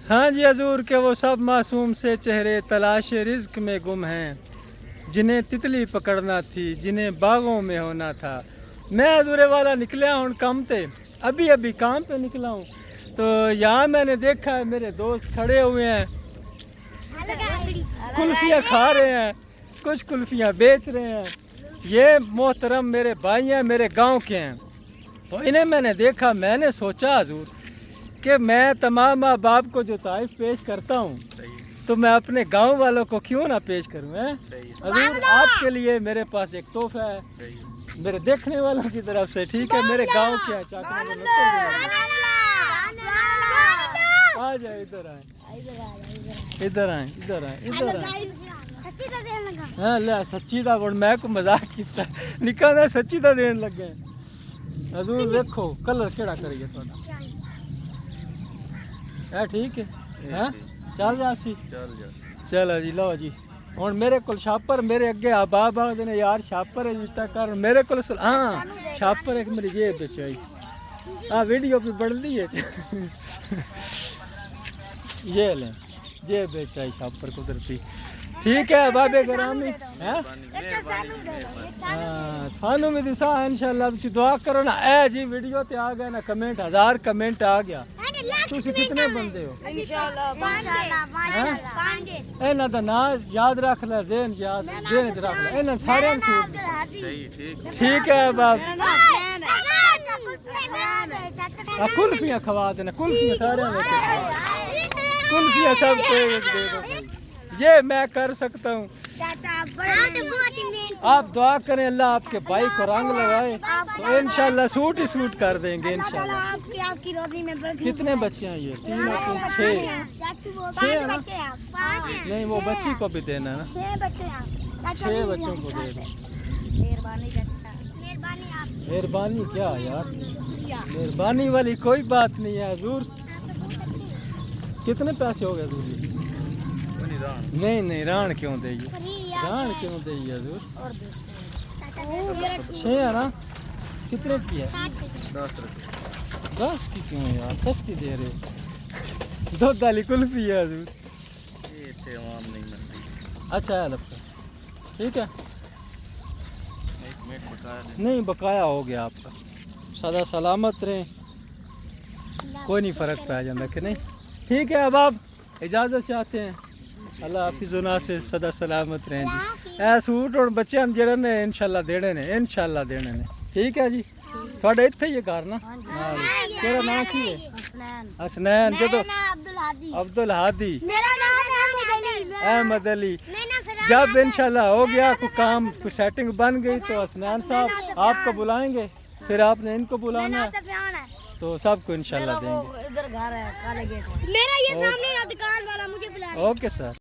हाँ जी हजूर के वो सब मासूम से चेहरे तलाश रिज्क में गुम हैं, जिन्हें तितली पकड़ना थी, जिन्हें बागों में होना था। मैं हजूरे वाला निकला हूँ काम पे, अभी अभी काम पे निकला हूँ। तो यहाँ मैंने देखा है मेरे दोस्त खड़े हुए हैं, कुल्फियाँ खा रहे हैं, कुछ कुल्फियाँ बेच रहे हैं। ये मोहतरम मेरे भाई हैं, मेरे गांव के हैं। तो इन्हें मैंने देखा, मैंने सोचा हजूर कि मैं तमाम माँ बाप को जो तारीफ पेश करता हूँ तो मैं अपने गांव वालों को क्यों ना पेश करूँ। हजूर आपके लिए मेरे पास एक तोहफा है, मेरे देखने वालों की तरफ से, ठीक है। मेरे गांव के हैं चाकरी में, आ जाए, इधर आए, इधर आए, इधर आए, इधर आए। हाँ ले सच्ची दा बोल, मैं को मजाक किया, निकाल सच्ची दा देन लगे। हजूर देखो कलर केड़ा करिए थोड़ा है, ठीक है। हाँ चल जासी, चलो जी, लो जी। और मेरे को छापर मेरे अगे आबाब ने यार छापर है जीता कर मेरे को। हाँ छापर एक मेरी जेब बिच आई, हाँ वीडियो भी बढ़ ली है। ये ले जेब बिच आई छापर कुदरती, ठीक है बाबे गरामी है। हाँ थानू में दिशा इंशाल्लाह तुसी दुआ करो ना। ए जी वीडियो ते आ गए ना कमेंट, 1000 कमेंट आ गया। तुसी कितने बंदे हो इंशाल्लाह? इन्हां दा नाम याद रख ले, ज़हन याद ज़हन च रख ले, इन्हां सारे ठीक है बाब। कुल्फियाँ खवा देना, कुल्फियाँ सारे कुल्फियाँ सब को एक दे दो, ये मैं कर सकता हूँ। आप दुआ करें अल्लाह आपके भाई को रंग लगाए तो इंशाल्लाह सूट ही सूट कर देंगे इंशाल्लाह। कितने बच्चे हैं ये? 3 और 6 ना? नहीं वो बच्ची को भी देना ना, 6 बच्चों को दे दो। मेहरबानी क्या यार, मेहरबानी वाली कोई बात नहीं है हजूर। कितने पैसे हो गए हजूर? नहीं नहीं रान क्यों देगी, रान क्यों देगी हजूर? 6 है ना? कितने की है? 10 की क्यों यार, सस्ती दे रहे हो। दूध वाली कुल्फी है हजूर। अच्छा है लगता, ठीक है। नहीं बकाया हो गया आपका, सदा सलामत रहे, कोई नहीं फर्क पा जाता कि नहीं। ठीक है अब आप इजाज़त चाहते हैं, अल्लाह हाफिज़ से सदा सलामत रहें जी। ए सूट और बच्चे जेड़े ने इंशाल्लाह देने ने, इंशाल्लाह देने ने, ठीक है जी। थोड़ा इत्थे ही घर ना, तेरा नाम की है? हसनैन। जो अब्दुल हादी, अहमद अली। जब इंशाल्लाह हो गया कोई काम, कोई सेटिंग बन गई तो हसनैन साहब आपको बुलाएंगे, फिर आपने इनको बुलाना है तो सबको इंशाल्लाह देंगे। इधर घर है काले गेट, मेरा ये सामने दुकान वाला मुझे बुलाएगा। Okay sir.